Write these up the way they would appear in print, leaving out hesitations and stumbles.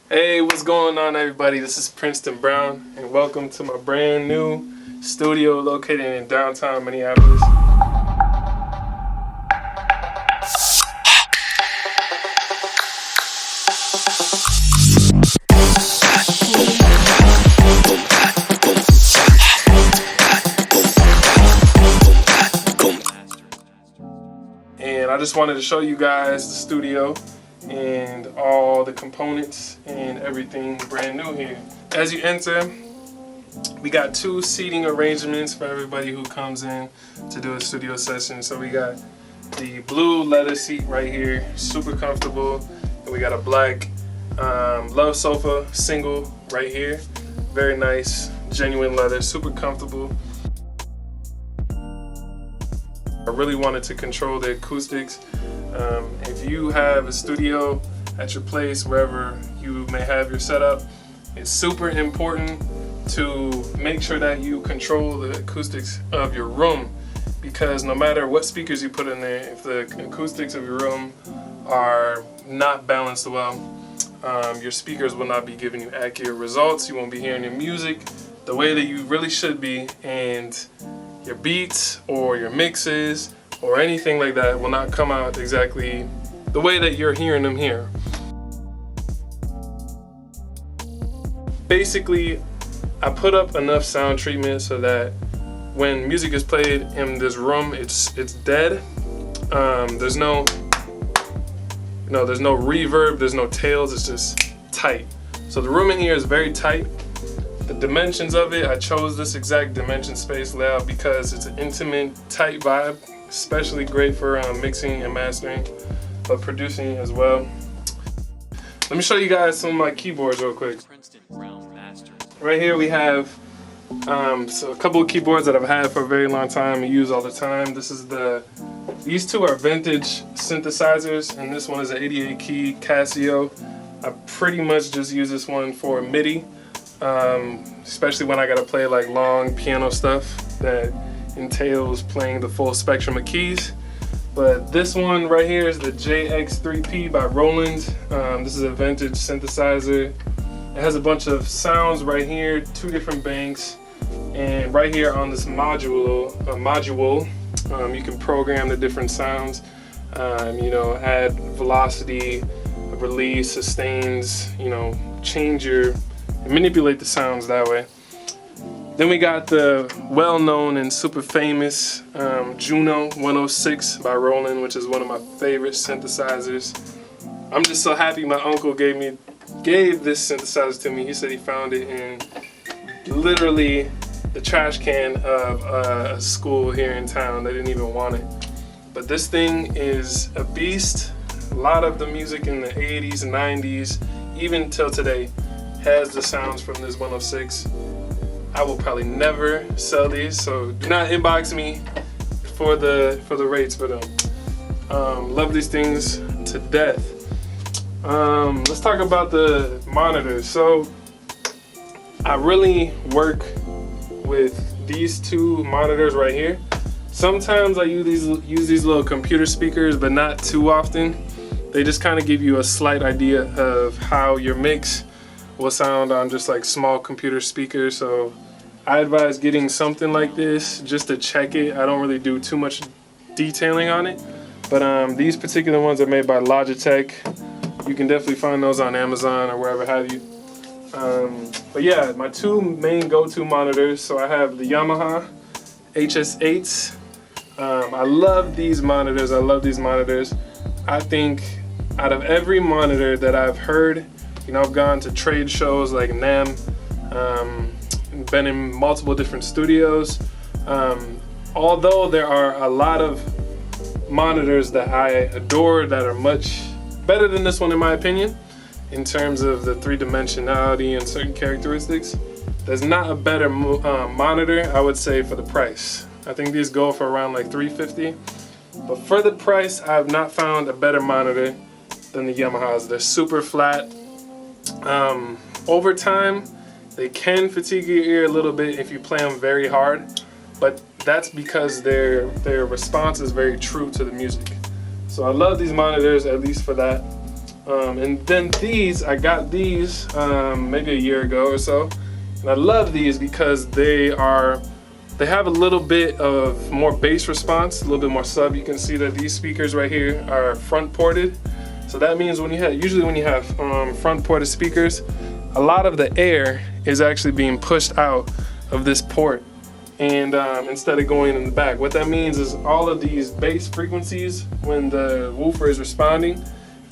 Hey, what's going on, everybody? This is Princeton Brown, and welcome to my brand new studio located in downtown Minneapolis. And I just wanted to show you guys the studio and all the components and everything brand new here. As you enter, we got two seating arrangements for everybody who comes in to do a studio session. So we got the blue leather seat right here, super comfortable, and we got a black love sofa single right here, very nice, genuine leather, super comfortable. I really wanted to control the acoustics. If you have a studio at your place, wherever you may have your setup, it's super important to make sure that you control the acoustics of your room, because no matter what speakers you put in there, if the acoustics of your room are not balanced well, your speakers will not be giving you accurate results. You won't be hearing your music the way that you really should be, and your beats or your mixes or anything like that will not come out exactly the way that you're hearing them here. Basically, I put up enough sound treatment so that when music is played in this room, it's dead. There's no reverb, there's no tails, it's just tight. So the room in here is very tight. The dimensions of it, I chose this exact dimension space layout because it's an intimate, tight vibe, especially great for mixing and mastering, but producing as well. Let me show you guys some of my keyboards real quick. Right here we have so a couple of keyboards that I've had for a very long time and use all the time. These two are vintage synthesizers, and this one is an 88 key Casio. I pretty much just use this one for MIDI. Especially when I gotta play like long piano stuff that entails playing the full spectrum of keys. But this one right here is the JX3P by Roland. This is a vintage synthesizer. It has a bunch of sounds right here, two different banks, and right here on this module, you can program the different sounds. Add velocity, release, sustains, manipulate the sounds that way. Then we got the well-known and super famous Juno 106 by Roland, which is one of my favorite synthesizers. I'm just so happy my uncle gave this synthesizer to me. He said he found it in literally the trash can of a school here in town. They didn't even want it. But this thing is a beast. A lot of the music in the 80s, 90s, even till today, has the sounds from this 106. I will probably never sell these, so do not inbox me for the rates for them. Love these things to death. Let's talk about the monitors. So I really work with these two monitors right here. Sometimes I use these little computer speakers, but not too often. They just kind of give you a slight idea of how your mix will sound on just like small computer speakers. So I advise getting something like this just to check it. I don't really do too much detailing on it, but these particular ones are made by Logitech. You can definitely find those on Amazon or wherever have you. But yeah, my two main go-to monitors. So I have the Yamaha HS8s. I love these monitors. I think out of every monitor that I've heard, I've gone to trade shows like NAMM, been in multiple different studios. Although there are a lot of monitors that I adore that are much better than this one in my opinion, in terms of the three-dimensionality and certain characteristics, there's not a better monitor, I would say, for the price. I think these go for around like $350, but for the price, I've not found a better monitor than the Yamahas. They're super flat. Over time, they can fatigue your ear a little bit if you play them very hard, but that's because their response is very true to the music. So I love these monitors, at least for that. And then these, I got these maybe a year ago or so, and I love these because they have a little bit of more bass response, a little bit more sub. You can see that these speakers right here are front ported. So that means usually when you have front ported speakers, a lot of the air is actually being pushed out of this port, and instead of going in the back. What that means is all of these bass frequencies, when the woofer is responding,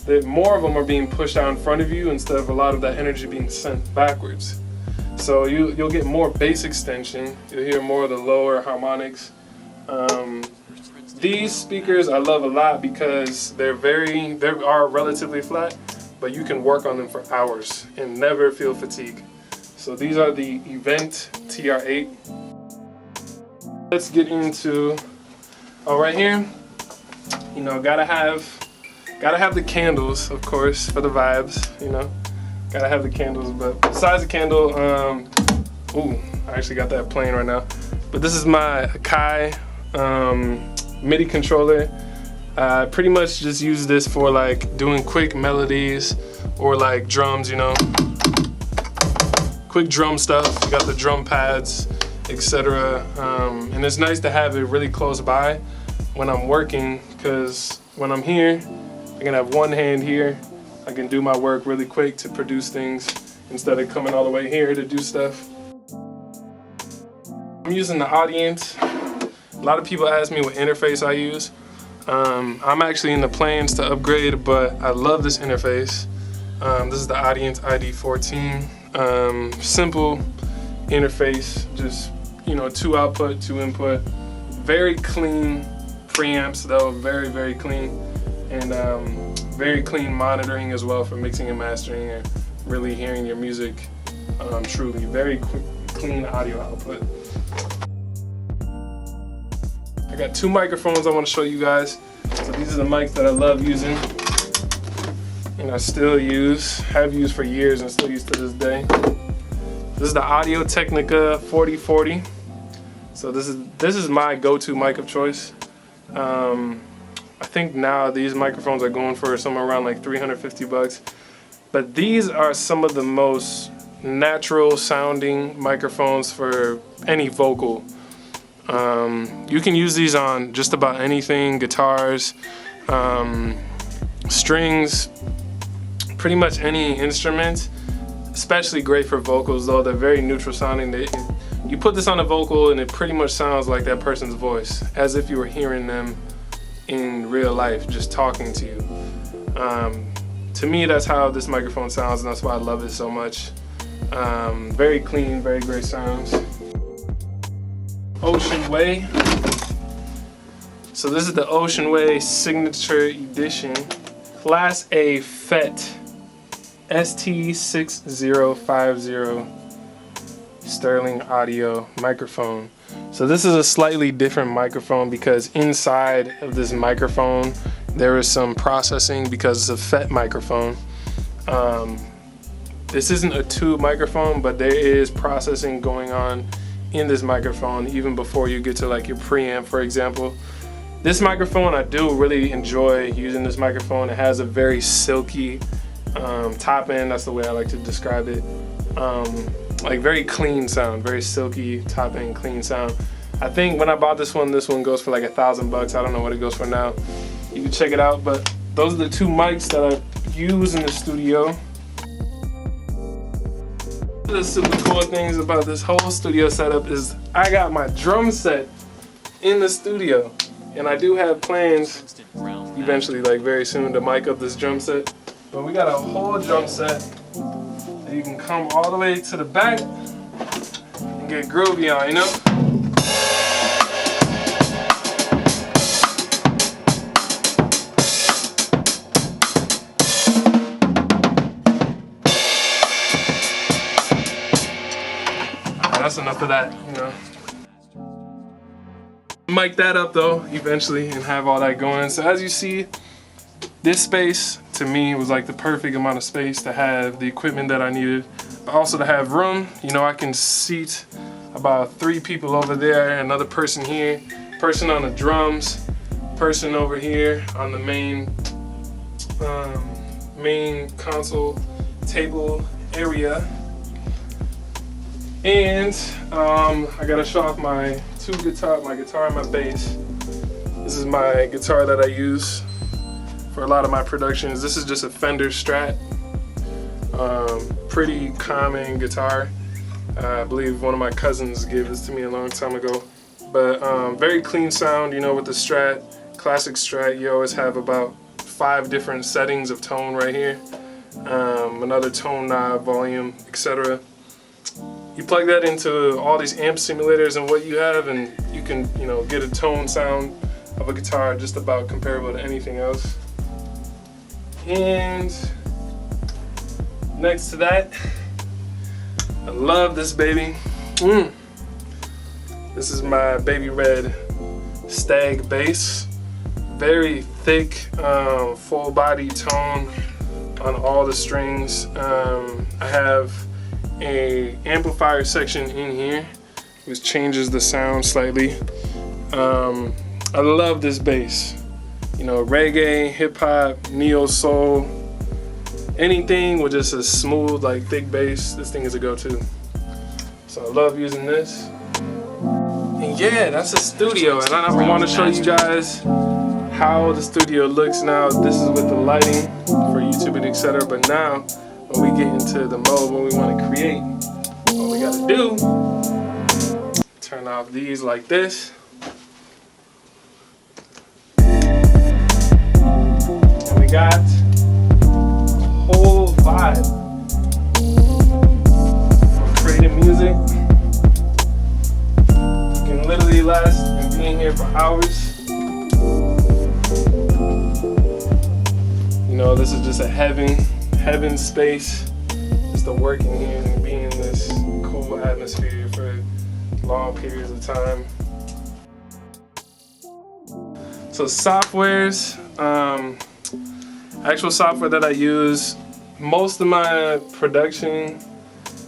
that more of them are being pushed out in front of you instead of a lot of that energy being sent backwards. So you'll get more bass extension. You'll hear more of the lower harmonics. These speakers I love a lot because they are relatively flat, but you can work on them for hours and never feel fatigue. So these are the Event TR8. Let's get into, right here, you know, gotta have the candles, of course, for the vibes, you know. Gotta have the candles, but besides the candle, ooh, I actually got that playing right now. But this is my Akai Midi controller. I pretty much just use this for like doing quick melodies or like drums, you know. Quick drum stuff, you got the drum pads, etc. And it's nice to have it really close by when I'm working, because when I'm here, I can have one hand here. I can do my work really quick to produce things instead of coming all the way here to do stuff. I'm using the Audience. A lot of people ask me what interface I use. I'm actually in the plans to upgrade, but I love this interface. This is the Audience ID14. Simple interface, just, you know, 2 output, 2 input. Very clean preamps though, very, very clean. And very clean monitoring as well for mixing and mastering and really hearing your music truly. Very clean audio output. I got 2 microphones I want to show you guys. So these are the mics that I love using and I still use, have used for years and still use to this day. This is the Audio Technica 4040. So this is my go-to mic of choice. I think now these microphones are going for somewhere around like 350 bucks. But these are some of the most natural sounding microphones for any vocal. You can use these on just about anything, guitars, strings, pretty much any instrument. Especially great for vocals though, they're very neutral sounding. You put this on a vocal and it pretty much sounds like that person's voice, as if you were hearing them in real life, just talking to you. To me, that's how this microphone sounds, and that's why I love it so much. Very clean, very great sounds. Ocean Way. So this is the Ocean Way Signature Edition Class A FET ST6050 Sterling Audio microphone. So this is a slightly different microphone because inside of this microphone there is some processing because it's a FET microphone. This isn't a tube microphone, but there is processing going on in this microphone even before you get to like your preamp, for example. This microphone, I do really enjoy using this microphone. It has a very silky top end, that's the way I like to describe it. Like very clean sound, very silky top end clean sound. I think when I bought this one goes for like $1,000. I don't know what it goes for now. You can check it out, but those are the 2 mics that I use in the studio. One of the super cool things about this whole studio setup is I got my drum set in the studio, and I do have plans eventually, like very soon, to mic up this drum set. But we got a whole drum set that you can come all the way to the back and get groovy on, you know? That's enough of that, you know. Mic that up though, eventually, and have all that going. So as you see, this space to me was like the perfect amount of space to have the equipment that I needed, but also to have room. You know, I can seat about 3 people over there, another person here, person on the drums, person over here on the main main console table area. And I gotta show off my my guitar and my bass. This is my guitar that I use for a lot of my productions. This is just a Fender Strat. Pretty common guitar. I believe one of my cousins gave this to me a long time ago. But very clean sound, you know, with the Strat, classic Strat, you always have about 5 different settings of tone right here. Another tone knob, volume, etc. You plug that into all these amp simulators and what you have, and you can, you know, get a tone sound of a guitar just about comparable to anything else. And next to that, I love this baby. This is my baby red Stag bass. Very thick, full body tone on all the strings. I have a amplifier section in here which changes the sound slightly. I love this bass. You know, reggae, hip hop, neo soul, anything with just a smooth, like thick bass, this thing is a go-to. So I love using this. And yeah, that's the studio, and I want to show you guys how the studio looks now. This is with the lighting for YouTube and etc. But now, when we get into the mode when we want to create, what we gotta do, turn off these like this. And we got a whole vibe for creating music. You can literally last and be in here for hours. You know, this is just a heaven space, just to work in here and be in this cool atmosphere for long periods of time. So softwares, actual software that I use, most of my production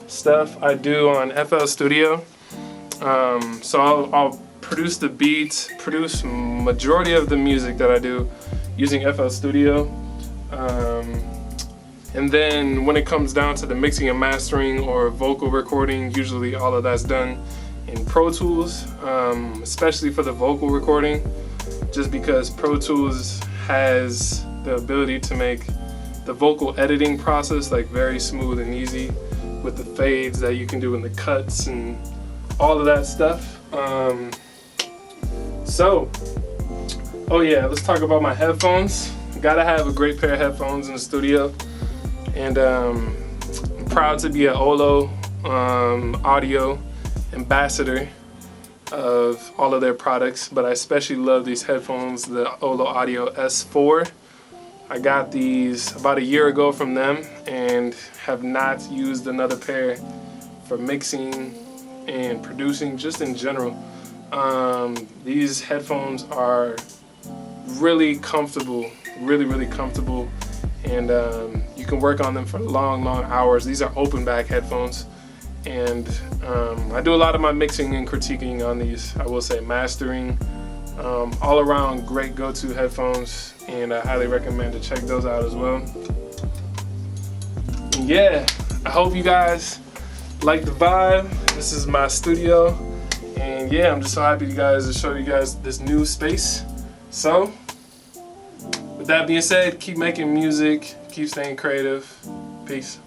stuff I do on FL Studio. So I'll produce the beats, produce majority of the music that I do using FL Studio. And then when it comes down to the mixing and mastering or vocal recording, usually all of that's done in Pro Tools, especially for the vocal recording, just because Pro Tools has the ability to make the vocal editing process like very smooth and easy with the fades that you can do in the cuts and all of that stuff. Oh yeah, let's talk about my headphones. Gotta have a great pair of headphones in the studio, and I'm proud to be an Olo audio ambassador of all of their products, but I especially love these headphones, the Olo Audio S4. I got these about a year ago from them and have not used another pair for mixing and producing, just in general. These headphones are really comfortable, really comfortable, and you can work on them for long hours. These are open back headphones, and I do a lot of my mixing and critiquing on these, I will say, mastering. All around great go-to headphones, and I highly recommend to check those out as well. And yeah, I hope you guys like the vibe. This is my studio, and yeah, I'm just so happy to show you guys this new space. So with that being said, keep making music, keep staying creative. Peace.